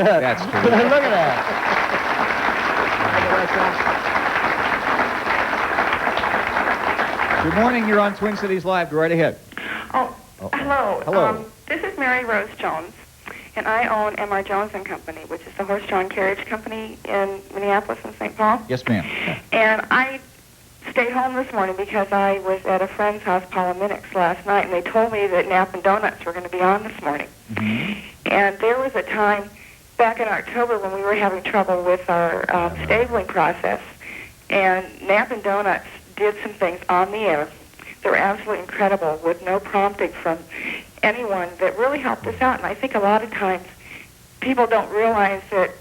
That's true. Look at that. Good morning. You're on Twin Cities Live. Go right ahead. Oh, hello. Hello. This is Mary Rose Jones, and I own M.R. Jones and Company, which is the horse-drawn carriage company in Minneapolis and St. Paul. Yes, ma'am. And I stayed home this morning because I was at a friend's house, Paula Minnick's, last night, and they told me that Knapp and Donuts were going to be on this morning. Mm-hmm. And there was a time back in October when we were having trouble with our stabling process, and Knapp and Donuts did some things on the air. They were absolutely incredible with no prompting from anyone that really helped us out. And I think a lot of times people don't realize that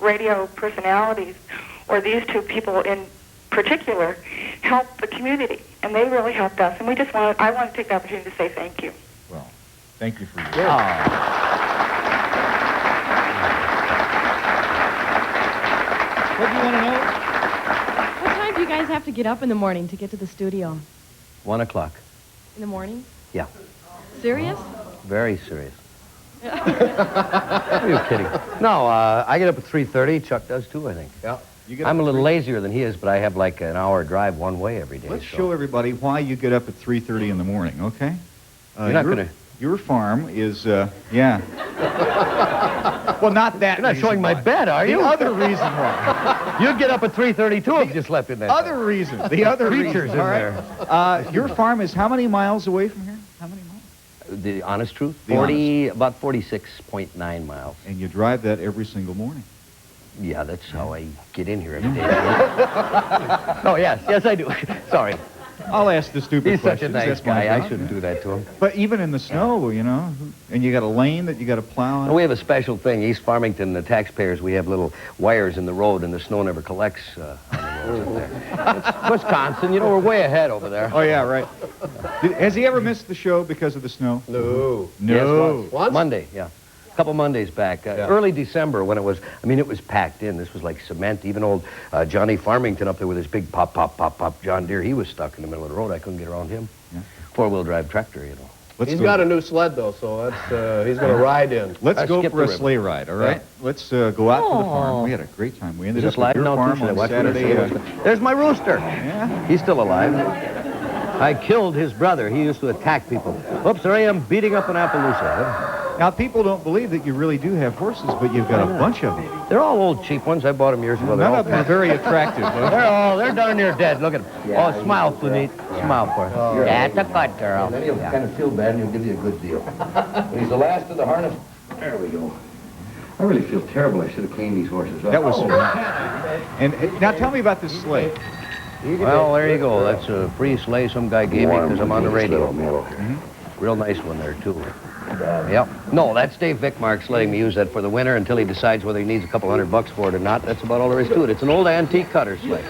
radio personalities, or these two people in particular, help the community. And they really helped us. And I want to take the opportunity to say thank you. Well, thank you for your... What do you want to know? What time do you guys have to get up in the morning to get to the studio? 1 o'clock. In the morning? Yeah. Serious? Very serious. Are you kidding? No, I get up at 3:30. Chuck does too, I think. Yeah. I'm a little lazier than he is, but I have like an hour drive one way every day. Let's show everybody why you get up at 3:30 in the morning, okay? You're not going to... Your farm is, yeah. Well, not that You're not showing my bed, are you? The other reason why. You'd get up at 3:30 too if you slept in that. Other reason. The other Creatures reason. in All right. Your farm is how many miles away from here? How many miles? The honest truth? The about 46.9 miles. And you drive that every single morning. Yeah, that's how I get in here every day. Oh, yes, I do. Sorry. I'll ask the stupid He's questions. such a nice That's my guy. job, I shouldn't do that to him. But even in the snow, you know, and you got a lane that you got to plow on. We have a special thing. East Farmington, the taxpayers, we have little wires in the road, and the snow never collects on the roads up there. It's Wisconsin, you know, we're way ahead over there. Oh, yeah, right. Has he ever missed the show because of the snow? No. No. Yes, once? Monday, yeah. A couple Mondays back. Early December when it was packed in. This was like cement. Even old Johnny Farmington up there with his big pop John Deere, he was stuck in the middle of the road. I couldn't get around him. Yeah. Four-wheel drive tractor, you know. He's got a new sled, though, so that's, he's going to ride in. Let's go for a sleigh ride, all right? Yeah. Let's go out to the farm. We had a great time. We ended up at your farm on Saturday. There's my rooster. Yeah. He's still alive. I killed his brother. He used to attack people. Oops, there I am beating up an Appaloosa. Now, people don't believe that you really do have horses, but you've got a bunch of them. They're all old cheap ones. I bought them years ago. None of them are very attractive. They're darn near dead. Look at them. Yeah, oh, smile, Flunit. Yeah. Smile for her. That's a good girl. And then he'll kind of feel bad and he'll give you a good deal. When he's the last of the harness, there we go. I really feel terrible. I should have cleaned these horses up. That was... And now tell me about this sleigh. Well, there you go. That's a free sleigh some guy gave me because I'm on the radio. Real nice one there, too. Yep. No, that's Dave Vickmark's letting me use that for the winter until he decides whether he needs a couple $100 for it or not. That's about all there is to it. It's an old antique cutter sleigh.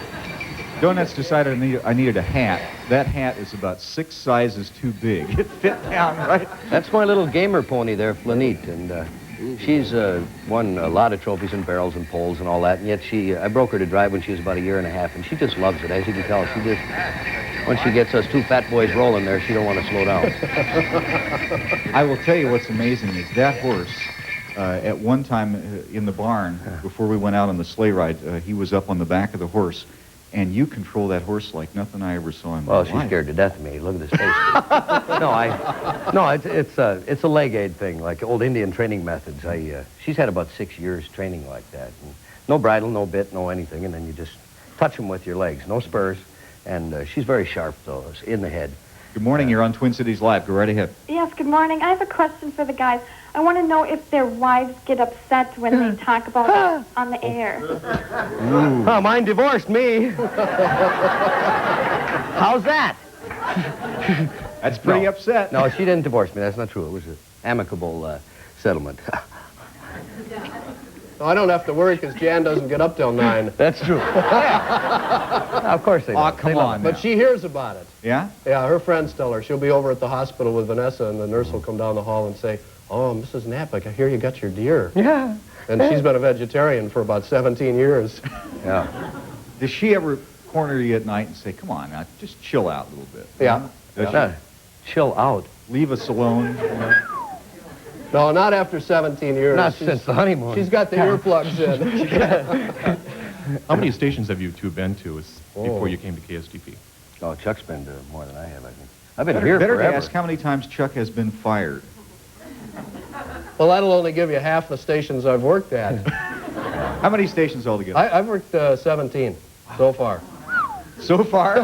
Donuts decided I needed a hat. That hat is about 6 sizes too big. It fit down right. That's my little gamer pony there, Flunit, and she's won a lot of trophies and barrels and poles and all that, and yet I broke her to drive when she was about 1.5 years, and she just loves it. As you can tell, when she gets us two fat boys rolling there, she don't want to slow down. I will tell you what's amazing is that horse, at one time in the barn, before we went out on the sleigh ride, he was up on the back of the horse, and you control that horse like nothing I ever saw in my life. Well, she's scared to death of me. Look at his face. It's a leg aid thing, like old Indian training methods. She's had about 6 years training like that. And no bridle, no bit, no anything, and then you just touch them with your legs. No spurs. And she's very sharp, though, in the head. Good morning. You're on Twin Cities Live. Go right ahead. Yes, good morning. I have a question for the guys. I want to know if their wives get upset when they talk about it on the air. Oh, mine divorced me. How's that? That's pretty upset. No, she didn't divorce me. That's not true. It was an amicable settlement. No, I don't have to worry because Jan doesn't get up till 9. That's true. Yeah. Of course they don't. Oh, come on now. But she hears about it. Yeah? Yeah, her friends tell her. She'll be over at the hospital with Vanessa, and the nurse will come down the hall and say, "Oh, Mrs. Knapp, I hear you got your deer." Yeah. And she's been a vegetarian for about 17 years. Yeah. Does she ever corner you at night and say, "Come on now, just chill out a little bit"? Yeah. Does she? Chill out. Leave us alone. No, not after 17 years. Not since the honeymoon. She's got the earplugs in. How many stations have you two been to before you came to KSTP? Oh, Chuck's been to more than I have, I think. I've been here Better to forever. ask how many times Chuck has been fired. Well, that'll only give you half the stations I've worked at. How many stations altogether? I've worked 17 so far. So far?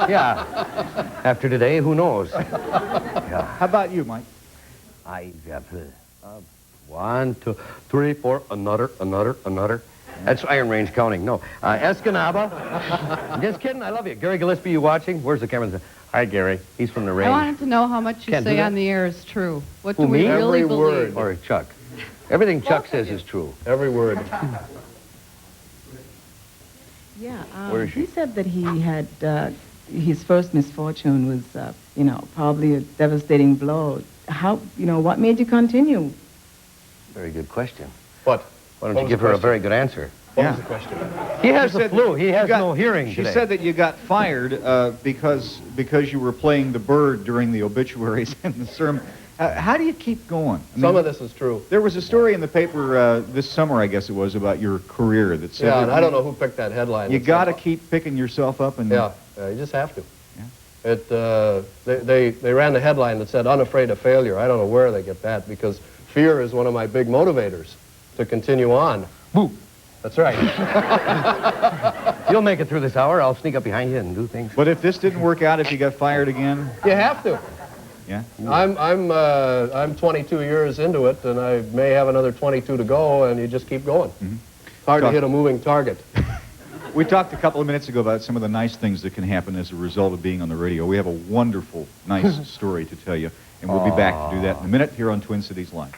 Yeah. After today, who knows? How about you, Mike? I got 1, 2, 3, 4, another. That's Iron Range counting. No. Escanaba. Just kidding. I love you. Gary Gillespie, you watching? Where's the camera? Hi, Gary. He's from the range. I wanted to know how much you Can't do say that? on the air is true. What Who, do we me? really Every believe? word. Or Chuck. Everything Chuck says is true. Every word. Yeah, Where is he she? said that he had, his first misfortune was, probably a devastating blow. How, what made you continue? Very good question. What? Why don't What you was give the her a question? very good answer? What Yeah. was the question? He has She the said flu. that He you has got- no hearing She today. said that you got fired because you were playing the bird during the obituaries and the sermon. How do you keep going? I Some mean, of this is true. There was a story in the paper this summer, I guess it was, about your career that said Yeah, and that I don't know who picked that headline. you that got to said- keep picking yourself up and Yeah, you just have to. Yeah. They ran the headline that said, unafraid of failure. I don't know where they get that, because fear is one of my big motivators to continue on. Boo. That's right. You'll make it through this hour. I'll sneak up behind you and do things. But if this didn't work out, if you got fired again, You have to. yeah. I'm 22 years into it, and I may have another 22 to go, and you just keep going. It's hard to Talk- hit a moving target. We talked a couple of minutes ago about some of the nice things that can happen as a result of being on the radio. We have a wonderful, nice story to tell you, and we'll be back to do that in a minute here on Twin Cities Live.